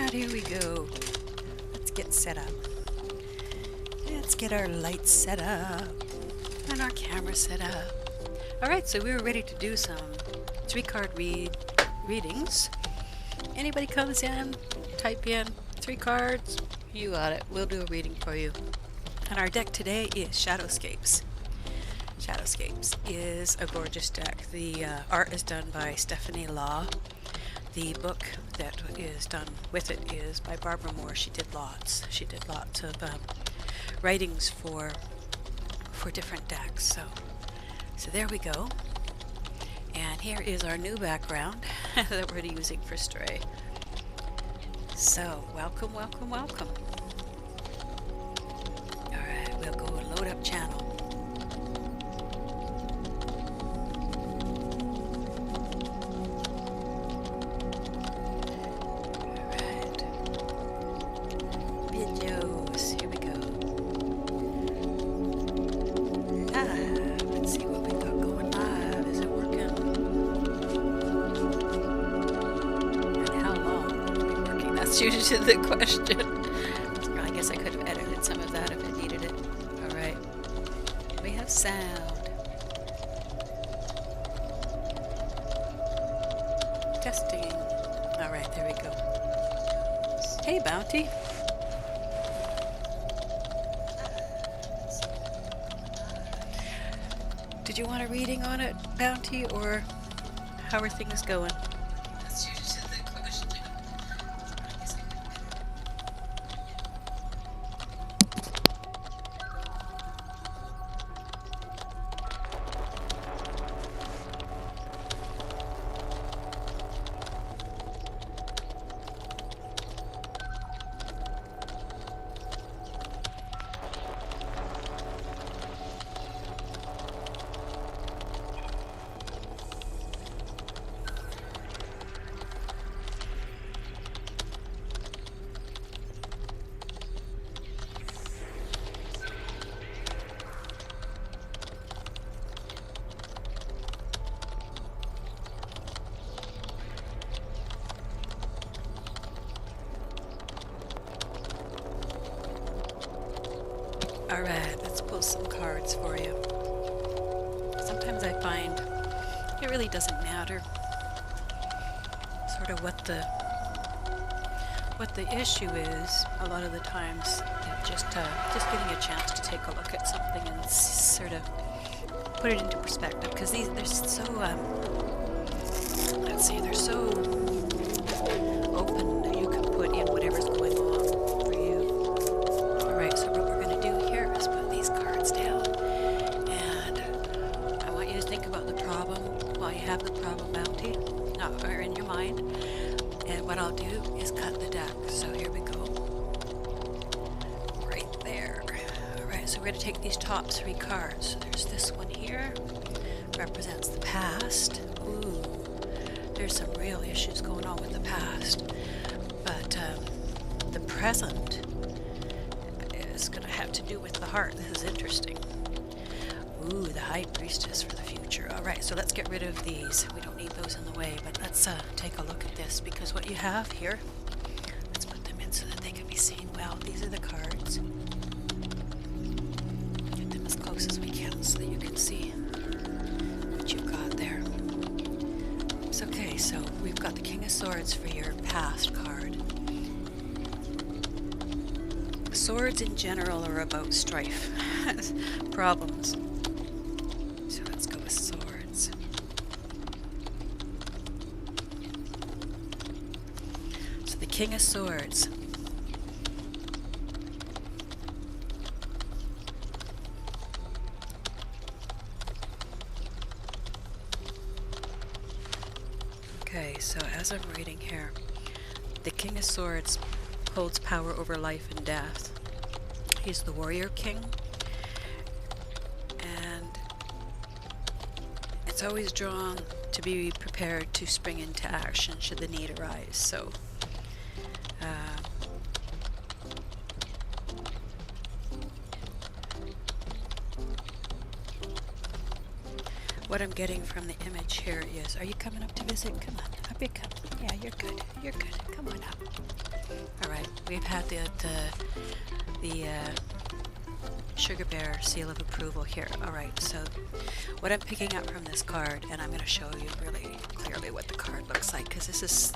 Alright, here we go. Let's get set up. Let's get our lights set up and our camera set up. Alright, so we were ready to do some 3-card readings. Anybody comes in, type in 3 cards, you got it. We'll do a reading for you. And our deck today is Shadowscapes. Shadowscapes is a gorgeous deck. The art is done by Stephanie Law. The book that is done with it is by Barbara Moore. She did lots of writings for different decks. So there we go. And here is our new background that we're using for Stray. So welcome, welcome, welcome. Alright, we'll go and load up channel. Alright. Videos, here we go. Let's see what we got going live. Is it working? And how long will it be working? That's usually the question. I guess I could have edited some of that if I needed it. Alright. We have sound. Testing. Alright, there we go. Hey, Bounty. Did you want a reading on it, Bounty, or how are things going? That's usually the question. Alright, let's pull some cards for you. Sometimes I find it really doesn't matter sort of what the issue is. A lot of the times just getting a chance to take a look at something and sort of put it into perspective, because they're so let's see, they're so open that you can put in whatever's going on for you. Alright, so what we're going to do here is put these cards down, and I want you to think about the problem while you have the problem, Bounty, or in your mind. And what I'll do is cut the deck. So here we go. Right there. Alright, so we're going to take these top 3 cards. So there's this one here. Represents the past. Ooh, there's some real issues going on with the past. But the present is going to have to do with the heart. This is interesting. Ooh, the High Priestess for the future. Alright, so let's get rid of these. We don't need those in the way, but let's take a look at this, because what you have here, let's put them in so that they can be seen well. These are the cards. Get them as close as we can so that you can see what you've got there. It's okay, so we've got the King of Swords for your past card. Swords in general are about strife, problems. So let's go with swords. So the King of Swords. Okay, so as I'm reading here, the King of Swords holds power over life and death. He's the warrior king, and it's always drawn to be prepared to spring into action should the need arise. So what I'm getting from the image here is, are you coming up to visit? Come on up Big cup. Yeah, you're good. You're good. Come on up. All right, we've had the Sugar Bear seal of approval here. All right, so what I'm picking up from this card, and I'm going to show you really clearly what the card looks like, because this is,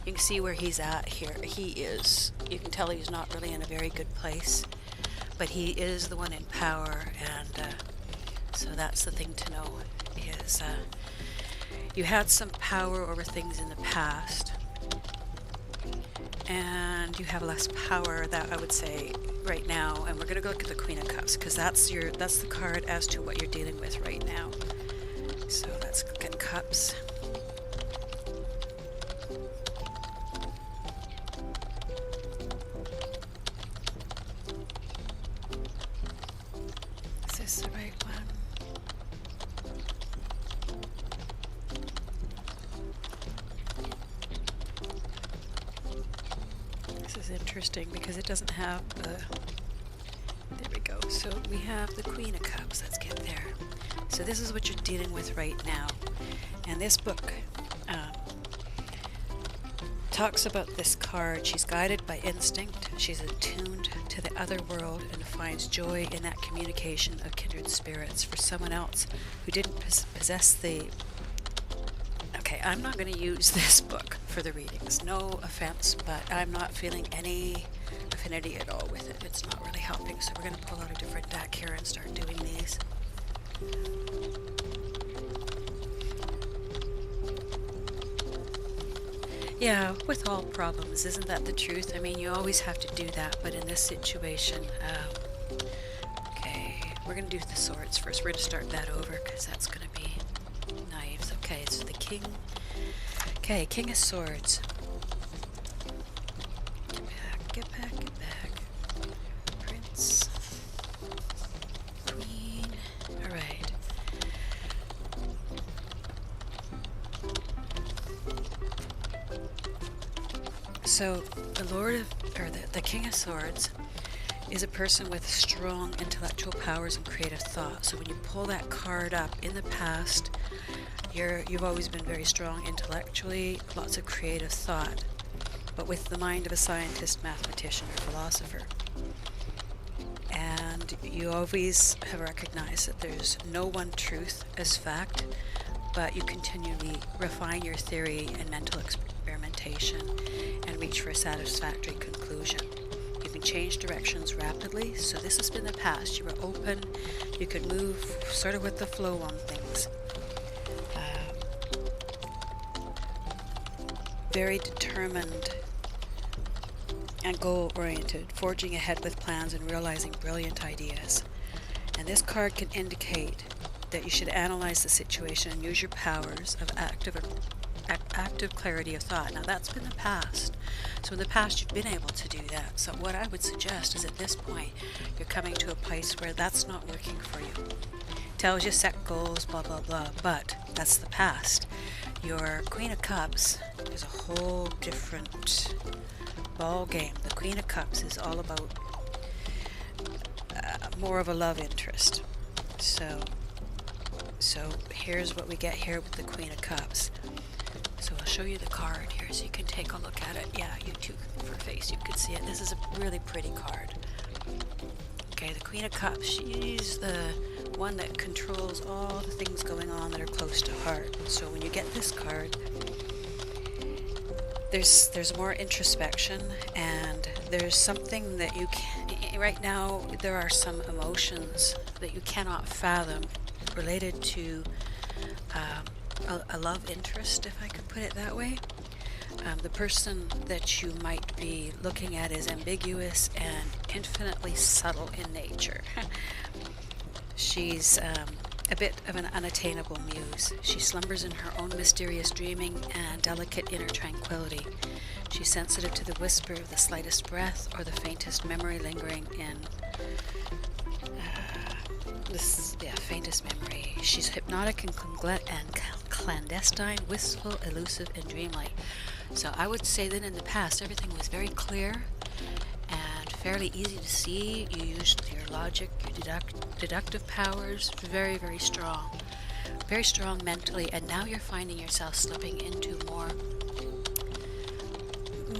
you can see where he's at here. He is, you can tell he's not really in a very good place, but he is the one in power, and so that's the thing to know, is you had some power over things in the past, and you have less power, that I would say, right now. And we're going to go look at the Queen of Cups, because that's the card as to what you're dealing with right now. So let's look at Cups. Is this the right one? This is interesting because it doesn't have the... There we go. So we have the Queen of Cups. Let's get there. So this is what you're dealing with right now. And this book talks about this card. She's guided by instinct. She's attuned to the other world and finds joy in that communication of kindred spirits. For someone else who didn't possess the... Okay, I'm not going to use this book for the readings. No offense, but I'm not feeling any affinity at all with it. It's not really helping, so we're going to pull out a different deck here and start doing these. Yeah, with all problems, isn't that the truth? I mean, you always have to do that, but in this situation, okay, we're going to do the swords first. We're going to start that over, because that's going to be knives. Okay, so the king. Okay, King of Swords. Get back, get back. Prince. Queen. Alright. So, the Lord of, or the King of Swords is a person with strong intellectual powers and creative thought. So when you pull that card up in the past, you've always been very strong intellectually, lots of creative thought, but with the mind of a scientist, mathematician, or philosopher. And you always have recognized that there's no one truth as fact, but you continually refine your theory and mental experimentation and reach for a satisfactory conclusion. You can change directions rapidly, so this has been the past. You were open, you could move sort of with the flow on things. Very determined and goal-oriented, forging ahead with plans and realizing brilliant ideas. And this card can indicate that you should analyze the situation and use your powers of active clarity of thought. Now that's been the past. So in the past you've been able to do that. So what I would suggest is at this point you're coming to a place where that's not working for you. Tells you set goals, blah blah blah, but that's the past. Your Queen of Cups is a whole different ball game. The Queen of Cups is all about more of a love interest. So here's what we get here with the Queen of Cups. So I'll show you the card here so you can take a look at it. Yeah, you too, for face, you can see it. This is a really pretty card. Okay, the Queen of Cups, she's the one that controls all the things going on that are close to heart. So when you get this card, there's more introspection, and there's something that you can, right now there are some emotions that you cannot fathom related to a love interest, if I could put it that way. The person that you might be looking at is ambiguous and infinitely subtle in nature. She's a bit of an unattainable muse. She slumbers in her own mysterious dreaming and delicate inner tranquility. She's sensitive to the whisper of the slightest breath or the faintest memory lingering in faintest memory. She's hypnotic and clandestine, wistful, elusive, and dreamlike. So I would say that in the past everything was very clear and fairly easy to see. You used your logic, your deductive powers, very, very strong. very strong mentally, and now you're finding yourself slipping into more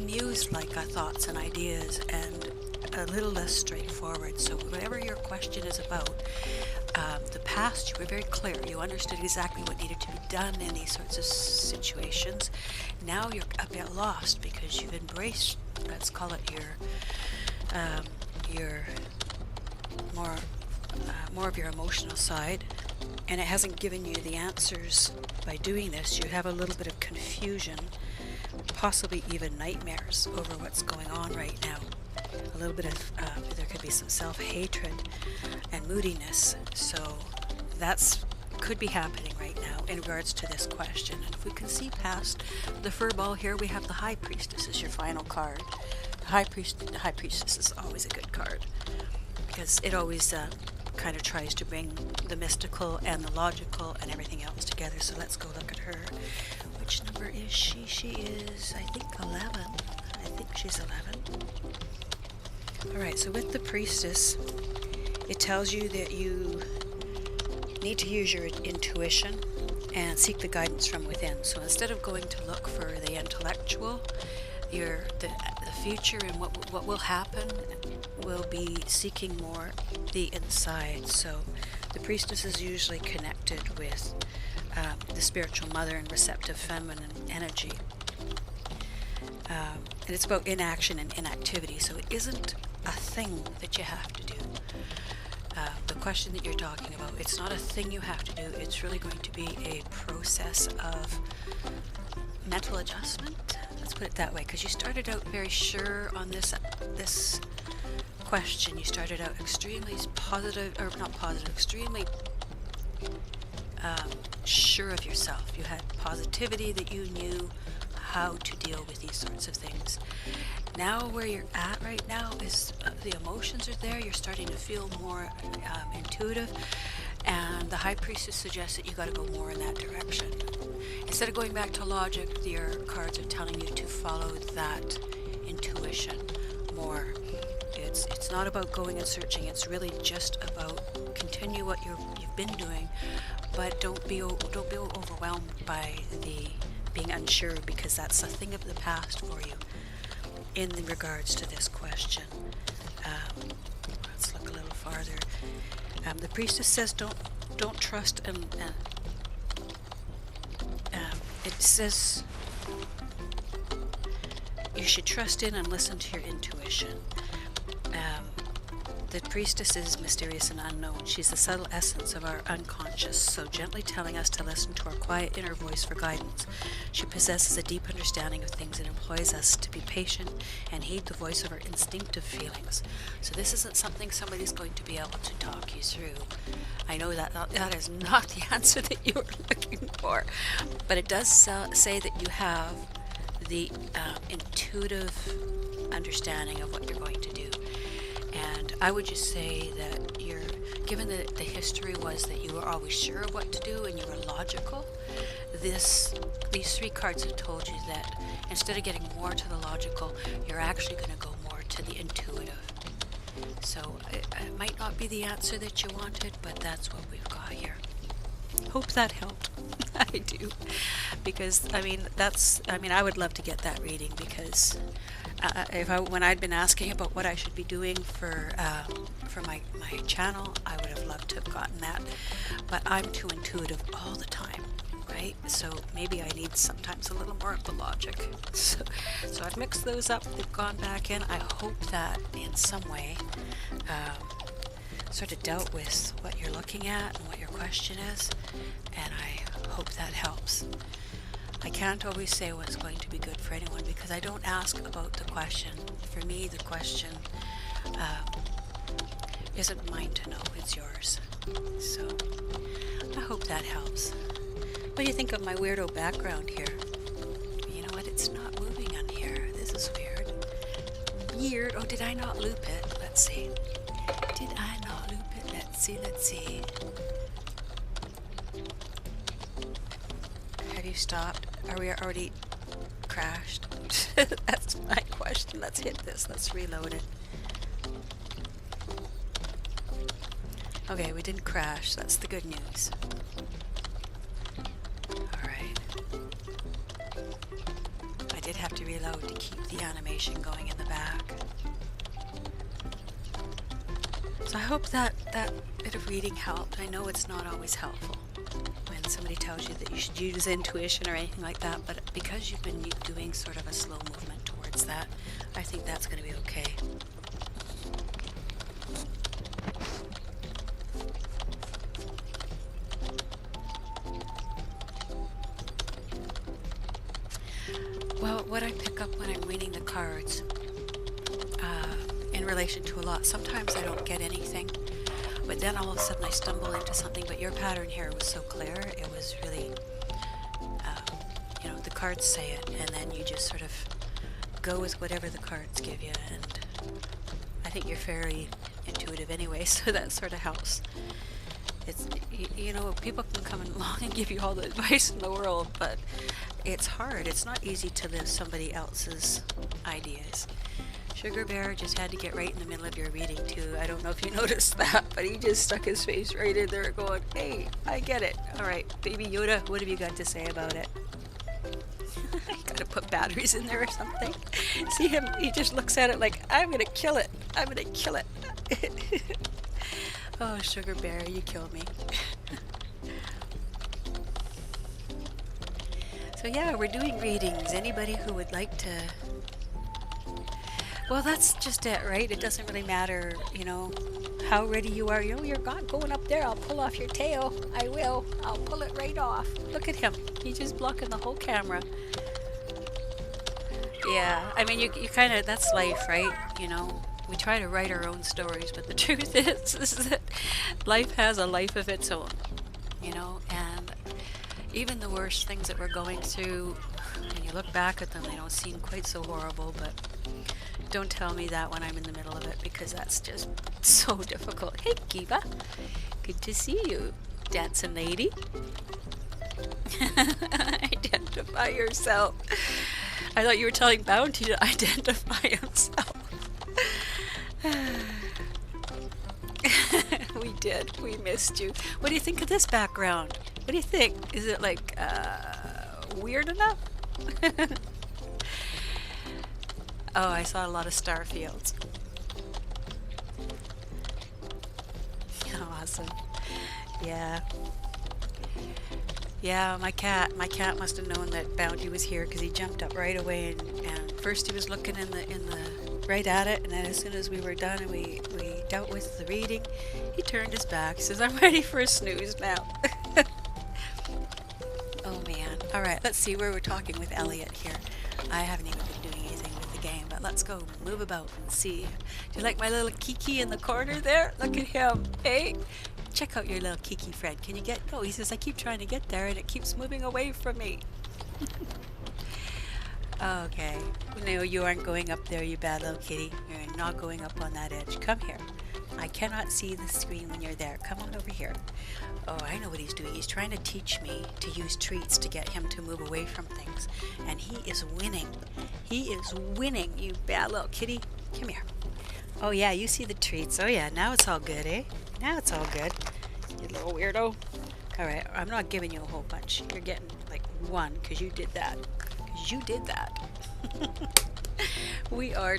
muse-like thoughts and ideas, and a little less straightforward. So whatever your question is about, the past, you were very clear. You understood exactly what needed to be done in these sorts of situations. Now you're a bit lost because you've embraced, let's call it your more of your emotional side, and it hasn't given you the answers. By doing this, you have a little bit of confusion, possibly even nightmares over what's going on right now. A little bit of there could be some self-hatred and moodiness. So that's could be happening right now in regards to this question. And if we can see past the furball here, we have the High Priestess as your final card. The High Priestess is always a good card because it always kind of tries to bring the mystical and the logical and everything else together. So let's go look at her. Which number is she? She is, I think, 11. I think she's 11. Alright, so with the Priestess, it tells you that you need to use your intuition and seek the guidance from within. So instead of going to look for the intellectual, the future and what will happen will be seeking more the inside. So the Priestess is usually connected with the spiritual mother and receptive feminine energy. And it's about inaction and inactivity, so it isn't a thing that you have to do. The question that you're talking about, it's not a thing you have to do, it's really going to be a process of mental adjustment. Let's put it that way, because you started out very sure on this question. You started out extremely positive, or not positive, extremely sure of yourself. You had positivity that you knew how to deal with these sorts of things. Now where you're at right now is the emotions are there. You're starting to feel more intuitive, and the High Priestess suggests that you got to go more in that direction. Instead of going back to logic, your cards are telling you to follow that intuition more. It's not about going and searching. It's really just about continue what you've been doing, but don't be overwhelmed by the being unsure, because that's a thing of the past for you in regards to this question. Let's look a little farther. The Priestess says don't trust and it says you should trust in and listen to your intuition. The Priestess is mysterious and unknown. She's the subtle essence of our unconscious, so gently telling us to listen to our quiet inner voice for guidance. She possesses a deep understanding of things and employs us to be patient and heed the voice of our instinctive feelings. So this isn't something somebody's going to be able to talk you through. I know that is not the answer that you were looking for, but it does say that you have the intuitive understanding of what you're going to do. And I would just say that given that the history was that you were always sure of what to do and you were logical, these three cards have told you that instead of getting more to the logical, you're actually going to go more to the intuitive. So it might not be the answer that you wanted, but that's what we've got here. Hope that helped. I do, because I would love to get that reading, because when I'd been asking about what I should be doing for my channel, I would have loved to have gotten that, but I'm too intuitive all the time, right? So maybe I need sometimes a little more of the logic. So I've mixed those up. They've gone back in. I hope that in some way sort of dealt with what you're looking at and what your question is, and I hope that helps. I can't always say what's going to be good for anyone because I don't ask about the question. For me, the question isn't mine to know, it's yours. So I hope that helps. What do you think of my weirdo background here? You know what, it's not moving on here. This is weird. Weird. Oh, did I not loop it? Let's see. Did I not loop it? Let's see. Have you stopped? Are we already crashed? That's my question. Let's hit this. Let's reload it. Okay, we didn't crash. That's the good news. Alright. I did have to reload to keep the animation going in the back. So I hope that bit of reading helped. I know it's not always helpful when somebody tells you that you should use intuition or anything like that, but because you've been doing sort of a slow movement towards that, I think that's going to be okay. Well, what I pick up when I'm reading the cards, in relation to a lot, sometimes I don't get anything, but then all of a sudden I stumble into something. But your pattern here was so clear, it was really, you know, the cards say it, and then you just sort of go with whatever the cards give you, and I think you're very intuitive anyway, so that sort of helps. It's, you know, people can come along and give you all the advice in the world, but it's hard. It's not easy to live somebody else's ideas. Sugar Bear just had to get right in the middle of your reading too. I don't know if you noticed that, but he just stuck his face right in there going, hey, I get it. Alright, baby Yoda, what have you got to say about it? I gotta put batteries in there or something. See him, he just looks at it like, I'm gonna kill it. I'm gonna kill it. Oh, Sugar Bear, you killed me. So yeah, we're doing readings. Anybody who would like to... Well, that's just it, right? It doesn't really matter, you know, how ready you are. You know, you're not going up there. I'll pull off your tail. I will. I'll pull it right off. Look at him. He's just blocking the whole camera. Yeah, I mean, you kind of... That's life, right? You know? We try to write our own stories, but the truth is that life has a life of its own, you know, and even the worst things that we're going through, when you look back at them, they don't seem quite so horrible, but don't tell me that when I'm in the middle of it, because that's just so difficult. Hey, Kiva, good to see you, dancing lady. Identify yourself. I thought you were telling Bounty to identify himself. We did. We missed you. What do you think of this background? What do you think? Is it like weird enough? Oh, I saw a lot of star fields. Awesome. Yeah. Yeah, my cat must have known that Bounty was here because he jumped up right away and first he was looking in the right at it, and then as soon as we were done and we dealt with the reading, he turned his back. He says, I'm ready for a snooze now. Oh man. Alright, let's see where we're talking with Elliot here. I haven't even been doing anything with the game, but let's go move about and see. Do you like my little Kiki in the corner there? Look at him. Hey, check out your little Kiki friend. Can you get... No, he says, I keep trying to get there and it keeps moving away from me. Okay. No, you aren't going up there, you bad little kitty. You're not going up on that edge. Come here. I cannot see the screen when you're there. Come on over here. Oh, I know what he's doing. He's trying to teach me to use treats to get him to move away from things. And he is winning. He is winning, you bad little kitty. Come here. Oh yeah, you see the treats. Oh yeah, now it's all good, eh? Now it's all good. You little weirdo. Alright, I'm not giving you a whole bunch. You're getting like one because you did that. You did that.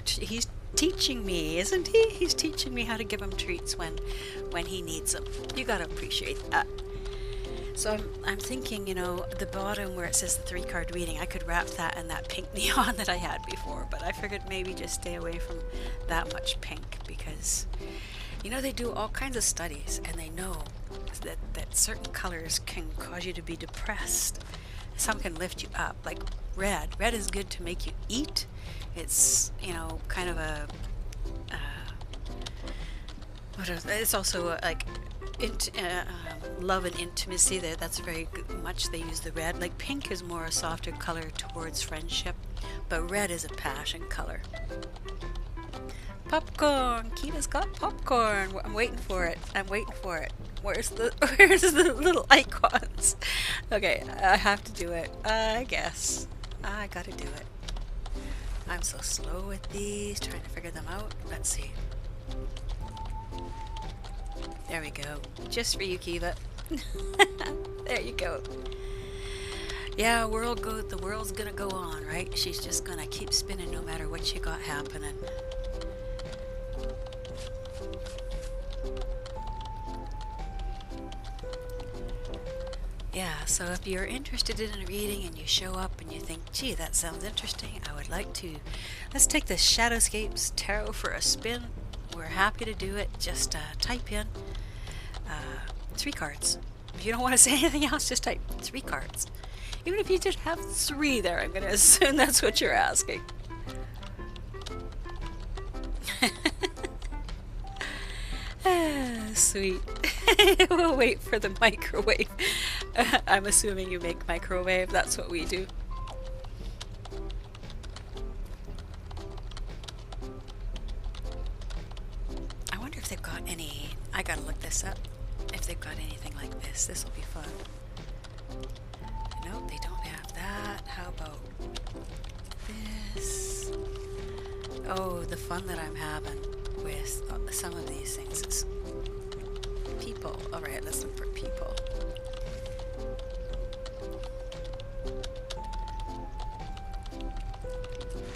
He's teaching me, isn't he? He's teaching me how to give him treats when he needs them. You gotta appreciate that. So I'm thinking, you know, the bottom where it says the 3-card reading, I could wrap that in that pink neon that I had before, but I figured maybe just stay away from that much pink because, you know, they do all kinds of studies and they know that certain colors can cause you to be depressed. Some can lift you up, like red. Red is good to make you eat. It's, you know, kind of a, it's also like love and intimacy. That's very much they use the red. Like pink is more a softer color towards friendship, but red is a passion color. Popcorn! Kiva's got popcorn! I'm waiting for it. I'm waiting for it. Where's the little icons? Okay, I have to do it. I guess. I gotta do it. I'm so slow with these, trying to figure them out. Let's see. There we go. Just for you, Kiva. There you go. Yeah, the world's gonna go on, right? She's just gonna keep spinning no matter what you got happening. Yeah, so if you're interested in a reading and you show up and you think, gee, that sounds interesting, I would like to, let's take the Shadowscape Tarot for a spin. We're happy to do it. Just type in 3 cards. If you don't want to say anything else, just type 3 cards. Even if you just have 3 there, I'm going to assume that's what you're asking. Sweet. We'll wait for the microwave. I'm assuming you make microwave. That's what we do. I wonder if they've got any... I gotta look this up. If they've got anything like this. This will be fun. No, they don't have that. How about this? Oh, the fun that I'm having with some of these things is people. Alright, let's look for people.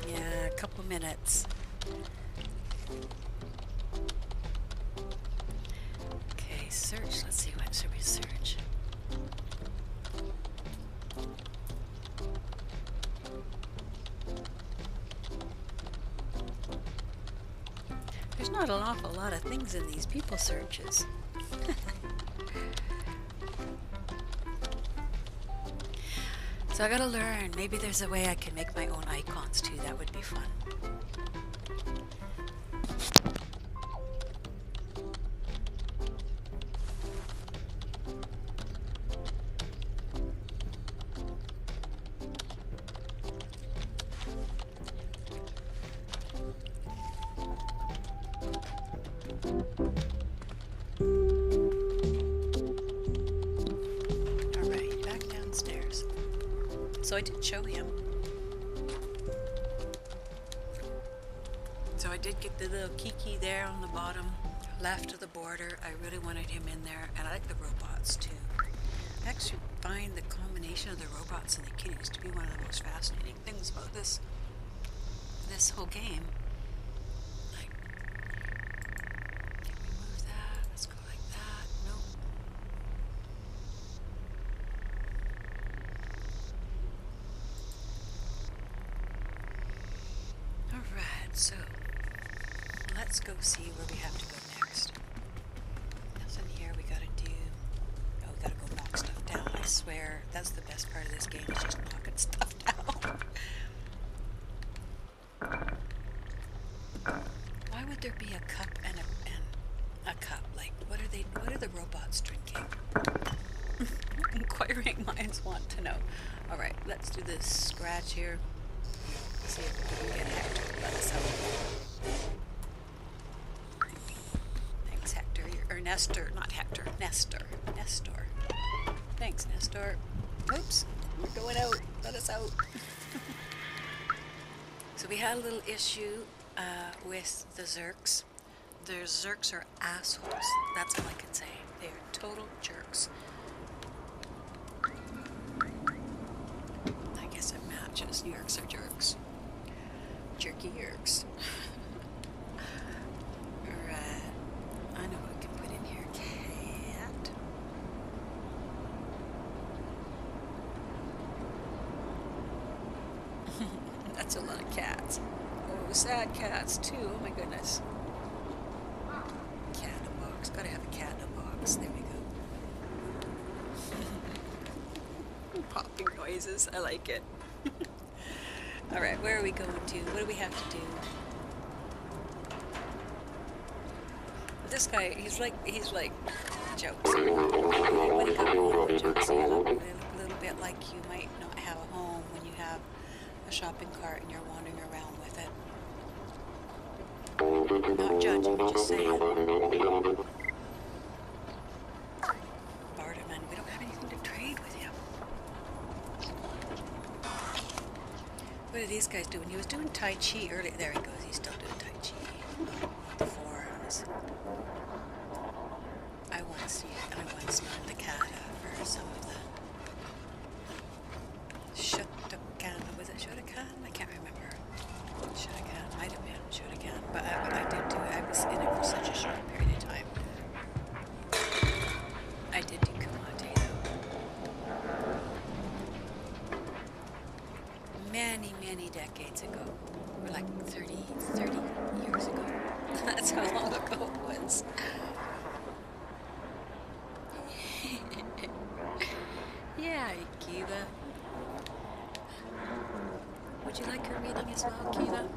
Yeah, a couple minutes. Okay, search. Let's see, what should we search? There's not an awful lot of things in these people searches. So I gotta learn. Maybe there's a way I can make my own icons too. That would be fun. Alright, back downstairs. So I did show him. So I did get the little Kiki there on the bottom left of the border. I really wanted him in there, and I like the robots too. I actually find the combination of the robots and the kitties to be one of the most fascinating things about this whole game. Like, can we move that? Let's go like that. Nope. Alright, so let's go see where we have to go next. Nothing here we gotta do. Oh, we gotta go knock stuff down. I swear, that's the best part of this game, is just knocking stuff down. Why would there be a cup and a cup? Like, what are the robots drinking? Inquiring minds want to know. Alright, let's do this scratch here. See if we can get Hector to let us out. Thanks, Hector. Or Nestor, not Hector. Nestor. Thanks, Nestor. Oops, we're going out. Let us out. So we had a little issue with the Zerks. The Zerks are assholes. That's all I can say. They are total jerks. I guess it matches. Yerks are jerks. Jerky yerks. Alright. I know what we can put in here. Cat. That's a lot of cats. Oh, sad cats too. Oh my goodness. Cat in a box. Gotta have a cat in a box. There we go. Popping noises. I like it. Alright, where are we going to? What do we have to do? This guy, he's like jokes. When he got more jokes, he look a little bit like you might not have a home when you have a shopping cart and you're wandering around with it. Not judging, just saying. Barterman, we don't have anything to trade with him. What are these guys doing? He was doing Tai Chi earlier. There he goes. He's still doing Tai Chi. The forearms. I once known the cat for some of many, many decades ago. Or like 30 years ago. That's how long ago it was. Yeah, Kiva. Would you like her reading as well, Kiva?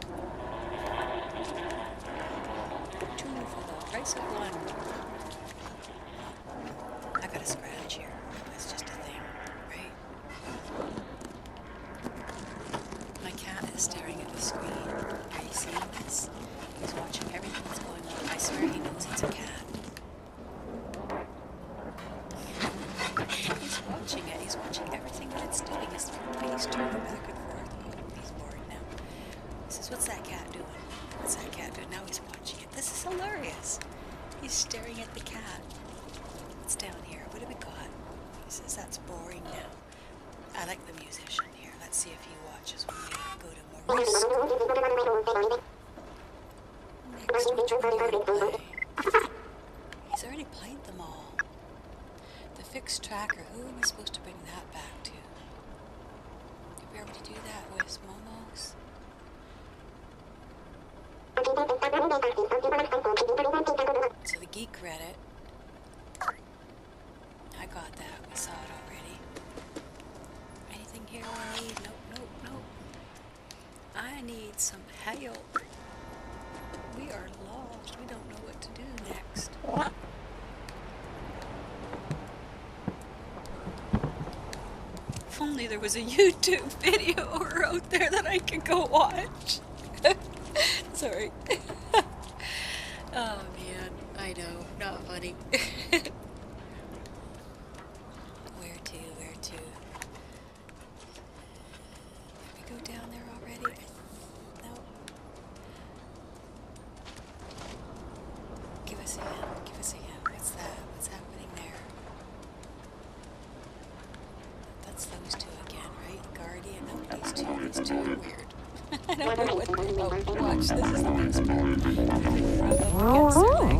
2 for the price of 1. I got a scratch here. That's just a thing, right? My cat is staring at the screen. Are you seeing this? He's watching everything that's going on. I swear he knows it's a cat. He's watching it. He's watching everything that it's doing. His face turning back and forth. Oh, he's bored now. He says, what's that cat doing? What's that cat doing? Now he's watching it. This is hilarious. He's staring at the cat. What's down here? What do we got? He says, that's boring now. I like the musician here. Let's see if he watches when we go to Maurice. Next, which one do you play? He's already played them all. The fixed tracker. Who are we supposed to bring that back to? Did we already do that with Momo's? So the geek read it. I got that. We saw it already. Anything here we need? Nope. I need some help. We are lost. We don't know what to do next. If only there was a YouTube video out there that I could go watch. Sorry. Oh man, I know, not funny. Where to? Did we go down there already? No. Give us a hint. What's that? What's happening there? That's those two again, right? Guardian. No, these two are weird. I don't know what they're about to watch. This is the best part.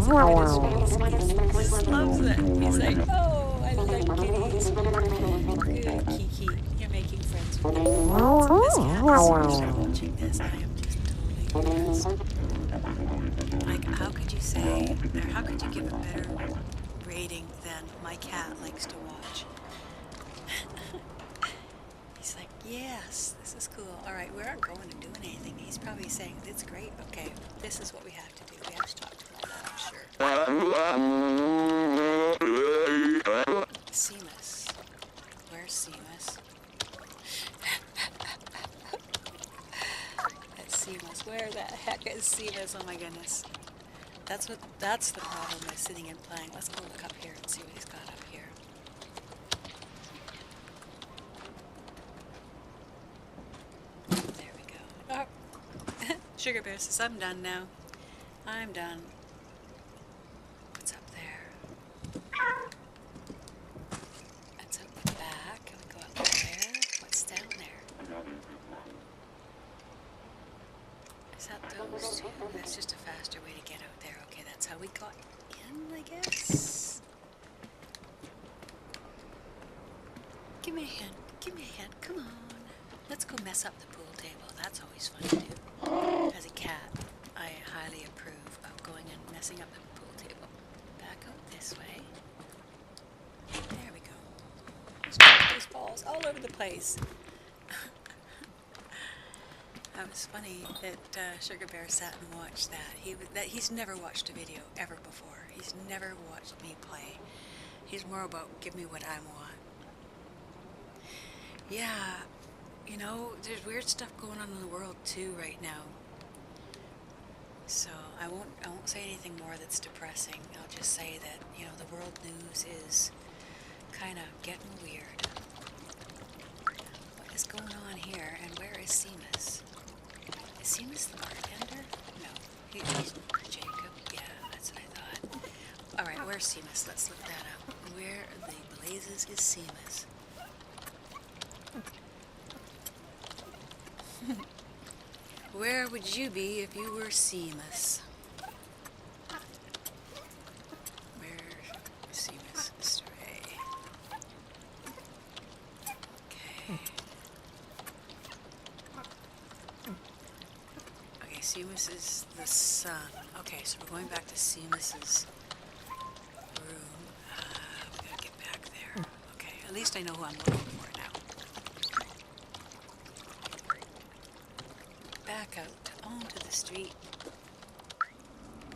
Rub up against their legs and rub his face. He just loves it. He's like, oh, I like kitties. Good, Kiki. You're making friends with them. This cat is so watching this. I am just totally impressed. Like, how could you say, or how could you give a better rating than my cat likes to watch? He's like, yes, this is cool. All right, we aren't going and doing anything. He's probably saying, it's great. Okay, this is what we have to do. We have to talk to him about that, I'm sure. Seamus. Where's Seamus? That's Seamus. Where the heck is Seamus? Oh my goodness. That's the problem with sitting and playing. Let's go look up here and see what he's got up here. There we go. Oh. Sugar Bear says, I'm done now. I'm done. What's up there? That's up the back. Can we go up there? What's down there? Is that those two? That's just a faster way to get out there. Okay, that's how we got in, I guess. Give me a hand. Come on. Let's go mess up the pool table. That's always fun to do. As a cat, I highly approve of going and messing up the pool table. Back out this way. There we go. Those balls all over the place. That was funny that Sugar Bear sat and watched that. He's never watched a video ever before. He's never watched me play. He's more about give me what I want. Yeah, you know, there's weird stuff going on in the world too right now. So I won't say anything more that's depressing. I'll just say that, you know, the world news is kind of getting weird. What is going on here, and where is Seamus? Is Seamus the bartender? No. He's Jacob? Yeah, that's what I thought. Alright, where's Seamus? Let's look that up. Where the blazes is Seamus? Where would you be if you were Seamus? Where's Seamus? Stray. Okay. Seamus is the sun. Okay, so we're going back to Seamus's room. We gotta get back there. Okay, at least I know who I'm looking for now. Back out onto the street.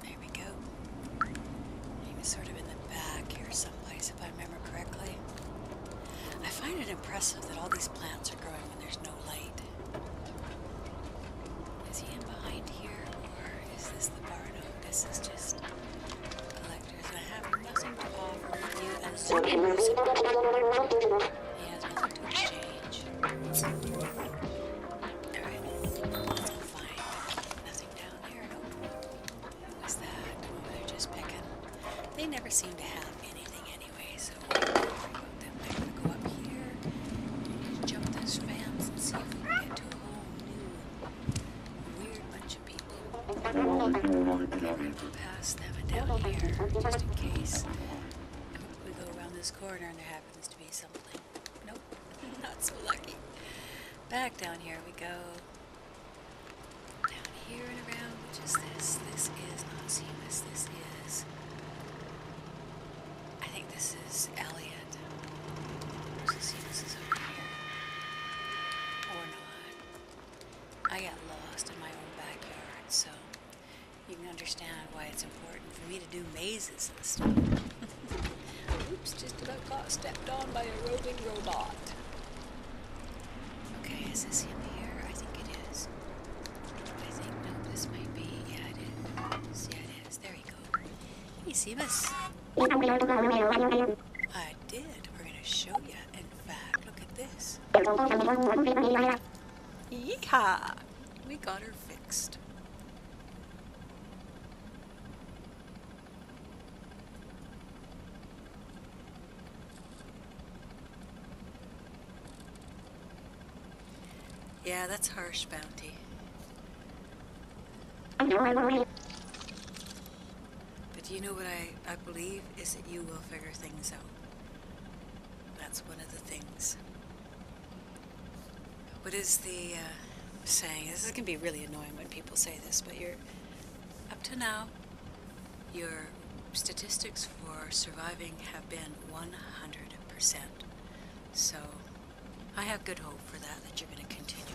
There we go. He was sort of in the back here someplace, if I remember correctly. I find it impressive that all these plants are growing when there's no light. Is he in behind here, or is this the bar? No, this is just collectors. And I have nothing to offer with you as Seamus. He has nothing to exchange. Alright, let's go find nothing down there. Nope. What was that? Oh, they're just picking. They never seem to have anything anyway, so we're going to go up here and jump this fence and see if we can get to a whole new weird bunch of people. We're going to go past them and down here, just in case we go around this corner and there happens to be something. Nope, not so lucky. Back down here we go. Down here and around, which is this. This is not Seamus, this is... I think this is Elliot. So Seamus is over here. Or not. I got lost in my own backyard, so you can understand why it's important for me to do mazes and stuff. Oops, just about got stepped on by a roving robot. Okay, is this him here? I think it is. I think, no, this might be, yeah it is. Yeah it is, there you go. Hey Seamus. I did. We're going to show you. In fact, look at this. Yeehaw! We got her fixed. Yeah, that's harsh, Bounty. But you know what I believe is that you will figure things out. That's one of the things. What is the saying? This is going to be really annoying when people say this, but up to now, your statistics for surviving have been 100%. So I have good hope for that you're going to continue.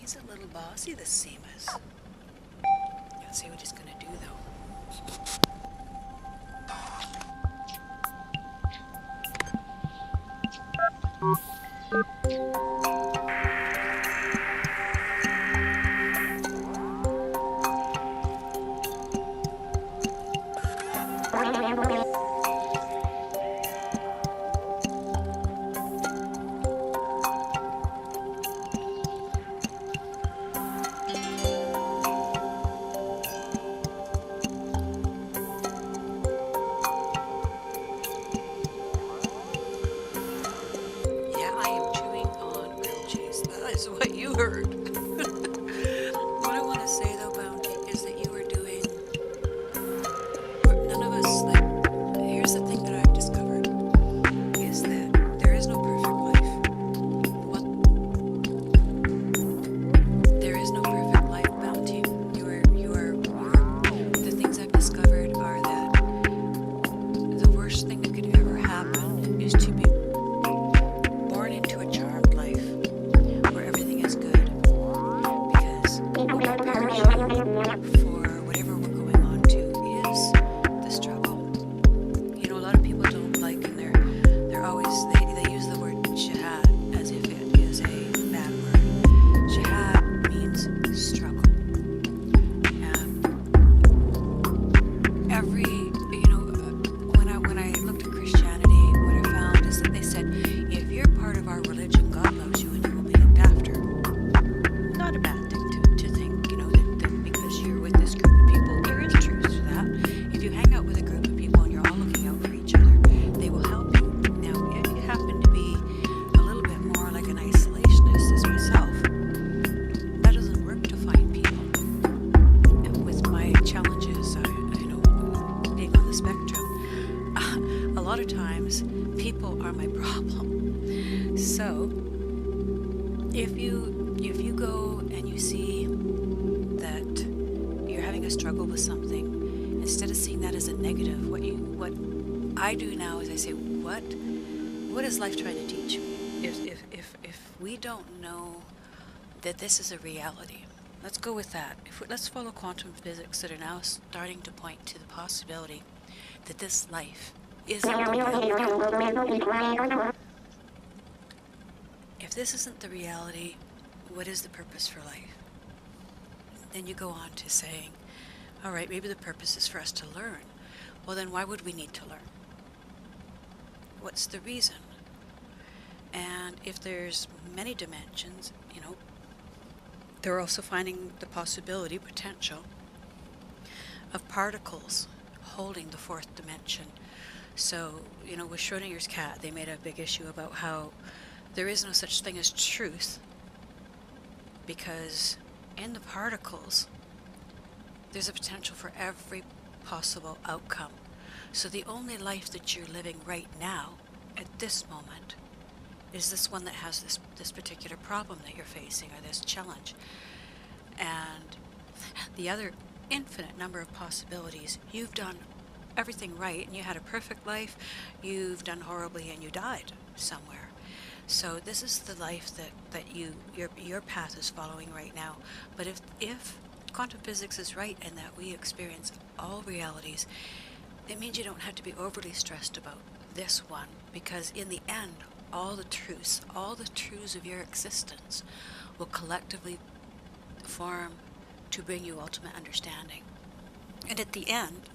He's a little bossy, this Seamus. Let's see what he's gonna do, though. Is what you heard. What I want to say though, Bounty, is that you are doing what none of us, like, here's the thing that I've discovered, is that there is no perfect life. There is no perfect life, Bounty. The things I've discovered are that the worst thing that could ever happen is to be born into a charmed life. Everything is good. if you go and you see that you're having a struggle with something, instead of seeing that as a negative, what I do now is I say, what is life trying to teach me? If we don't know that this is a reality, let's go with that. Let's follow quantum physics that are now starting to point to the possibility that this life isn't the reality. If this isn't the reality, what is the purpose for life? Then you go on to saying, all right, maybe the purpose is for us to learn. Well, then why would we need to learn? What's the reason? And if there's many dimensions, they're also finding the possibility, potential, of particles holding the fourth dimension. So, with Schrodinger's cat, they made a big issue about how there is no such thing as truth, because in the particles, there's a potential for every possible outcome. So the only life that you're living right now, at this moment, is this one that has this particular problem that you're facing, or this challenge. And the other infinite number of possibilities, you've done everything right and you had a perfect life, you've done horribly and you died somewhere. So this is the life that your path is following right now. But if quantum physics is right and that we experience all realities, it means you don't have to be overly stressed about this one, because in the end, all the truths of your existence will collectively form to bring you ultimate understanding. And at the end,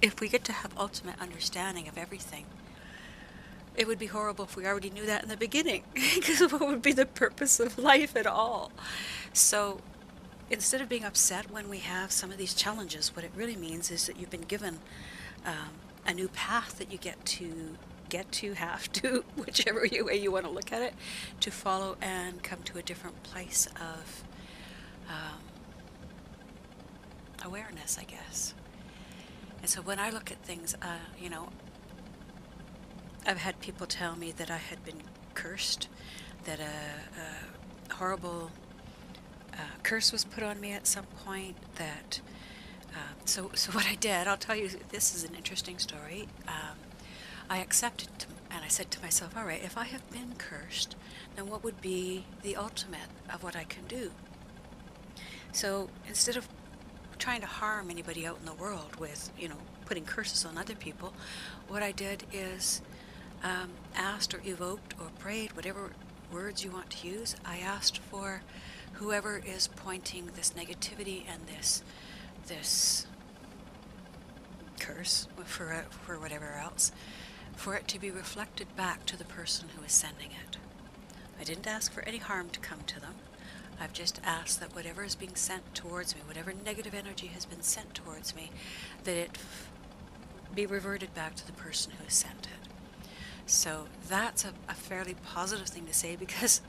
if we get to have ultimate understanding of everything, it would be horrible if we already knew that in the beginning, because what would be the purpose of life at all? So instead of being upset when we have some of these challenges, what it really means is that you've been given a new path that you have to, whichever way you want to look at it, to follow and come to a different place of awareness, I guess. And so when I look at things, I've had people tell me that I had been cursed, that a horrible curse was put on me at some point, that so what I did, I'll tell you, this is an interesting story. I accepted and I said to myself, all right, if I have been cursed, then what would be the ultimate of what I can do? So instead of trying to harm anybody out in the world with, putting curses on other people, what I did is asked or evoked or prayed, whatever words you want to use, I asked for whoever is pointing this negativity and this curse for whatever else, for it to be reflected back to the person who is sending it. I didn't ask for any harm to come to them. I've just asked that whatever is being sent towards me, whatever negative energy has been sent towards me, that it be reverted back to the person who has sent it. So that's a fairly positive thing to say, because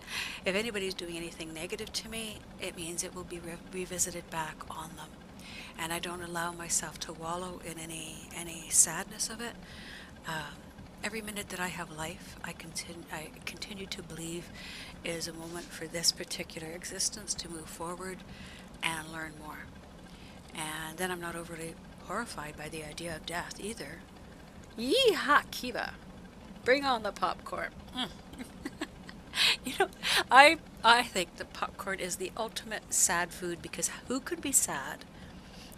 if anybody's doing anything negative to me, it means it will be revisited back on them. And I don't allow myself to wallow in any sadness of it. Every minute that I have life, I continue to believe is a moment for this particular existence to move forward and learn more. And then I'm not overly horrified by the idea of death either. Yeehaw, Kiva! Bring on the popcorn. I think that popcorn is the ultimate sad food, because who could be sad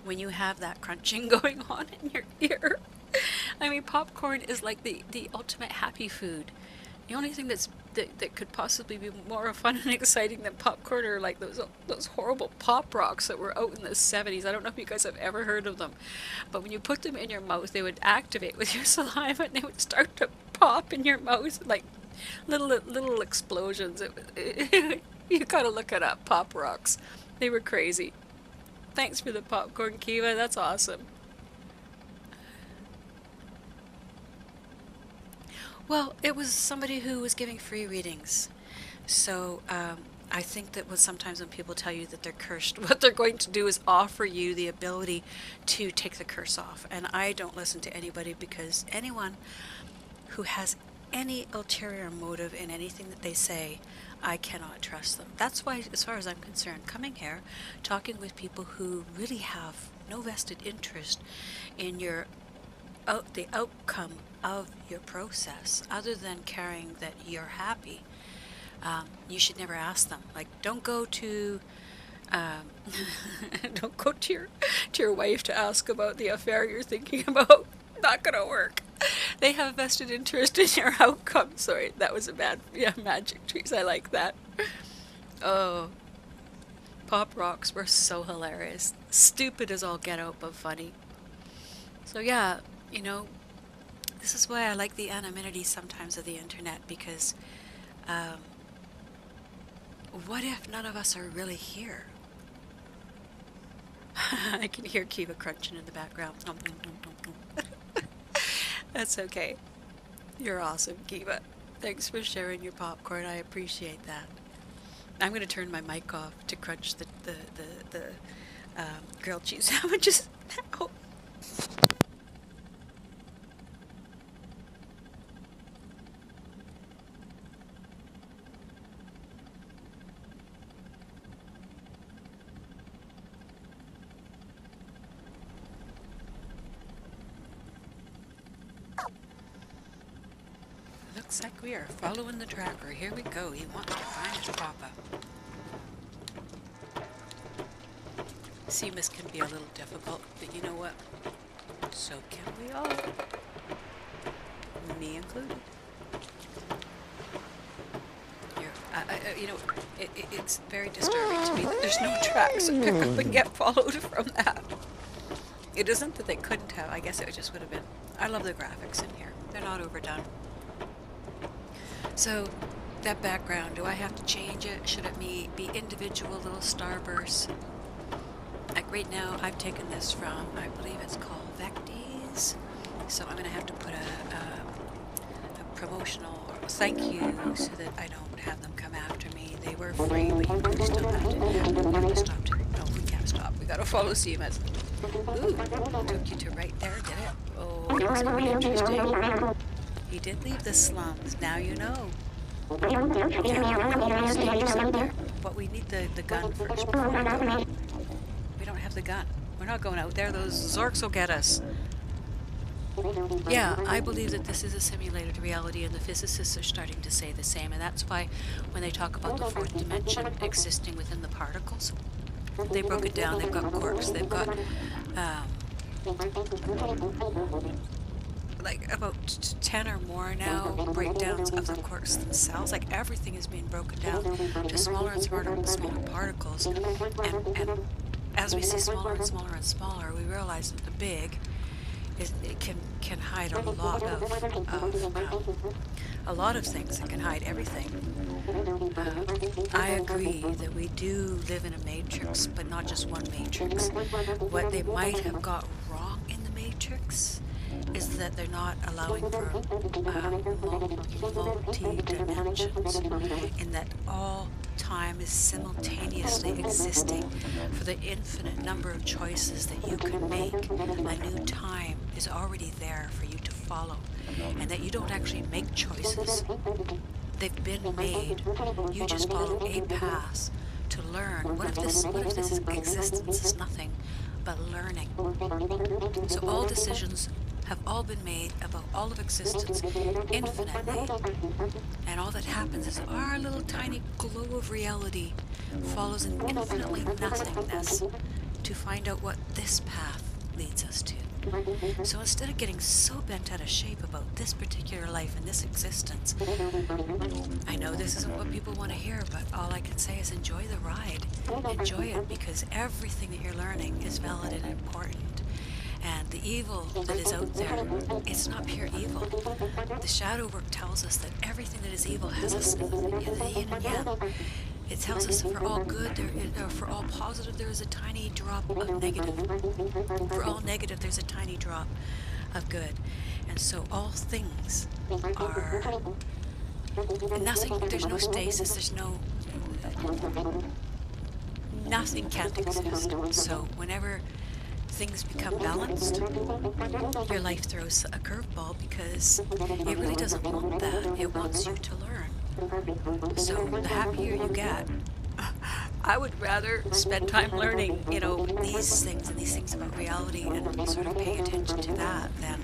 when you have that crunching going on in your ear? I mean, popcorn is like the ultimate happy food. The only thing that could possibly be more fun and exciting than popcorn are like those horrible pop rocks that were out in the 70s. I don't know if you guys have ever heard of them, but when you put them in your mouth, they would activate with your saliva and they would start to pop in your mouth like little explosions. You gotta look it up, pop rocks. They were crazy. Thanks for the popcorn, Kiva. That's awesome. Well, it was somebody who was giving free readings. So I think that sometimes when people tell you that they're cursed, what they're going to do is offer you the ability to take the curse off. And I don't listen to anybody, because anyone who has any ulterior motive in anything that they say, I cannot trust them. That's why, as far as I'm concerned, coming here, talking with people who really have no vested interest in the outcome of your process, other than caring that you're happy, you should never ask them. Like, don't go to don't go to your wife to ask about the affair you're thinking about. Not gonna work. They have a vested interest in your outcome. Sorry, that was a bad, magic trees. I like that. Oh, Pop Rocks were so hilarious. Stupid as all get out, but funny. So yeah, this is why I like the anonymity sometimes of the internet, because what if none of us are really here? I can hear Kiva crunching in the background. That's okay. You're awesome, Kiva. Thanks for sharing your popcorn. I appreciate that. I'm going to turn my mic off to crunch the grilled cheese sandwiches now. Looks like we are following the tracker. Here we go. He wants to find his papa. Seamus can be a little difficult, but you know what? So can we all. Me included. It's very disturbing to me that there's no tracks that pick up and get followed from that. It isn't that they couldn't have. I guess it just would have been. I love the graphics in here. They're not overdone. So, that background, do I have to change it? Should it be individual little starbursts? Like right now, I've taken this from, I believe it's called Vecties. So I'm going to have to put a promotional thank you so that I don't have them come after me. They were free, but you still have to stop. No, we can't stop. We got to follow CMS. Ooh, took you to right there, did it? Oh, that's going to be interesting. He did leave the slums, now you know. But we need the gun first before we go. We don't have the gun. We're not going out there. Those Zorks will get us. Yeah, I believe that this is a simulated reality, and the physicists are starting to say the same. And that's why when they talk about the fourth dimension existing within the particles, they broke it down. They've got quarks. They've got like about 10 or more now breakdowns of the quarks themselves. Like everything is being broken down to smaller and smaller particles. And as we see smaller and smaller and smaller, we realize that the big it can hide a lot of things. It can hide everything. I agree that we do live in a matrix, but not just one matrix. What they might have got wrong in the matrix is that they're not allowing for multi-dimensions, in that all time is simultaneously existing for the infinite number of choices that you can make. A new time is already there for you to follow, and that you don't actually make choices. They've been made. You just follow a path to learn. What if this existence is nothing but learning? So all decisions have all been made about all of existence infinitely, and all that happens is our little tiny glow of reality follows an infinitely nothingness to find out what this path leads us to. So instead of getting so bent out of shape about this particular life and this existence, I know this isn't what people want to hear, but all I can say is enjoy the ride. Enjoy it, because everything that you're learning is valid and important. And the evil that is out there, it's not pure evil. The shadow work tells us that everything that is evil has the yin and yang. It tells us that for all good, for all positive, there is a tiny drop of negative. For all negative, there's a tiny drop of good. And so all things are nothing. There's no stasis. There's no. Nothing can't exist. So whenever things become balanced, your life throws a curveball because it really doesn't want that. It wants you to learn. So the happier you get, I would rather spend time learning, these things and these things about reality and sort of paying attention to that than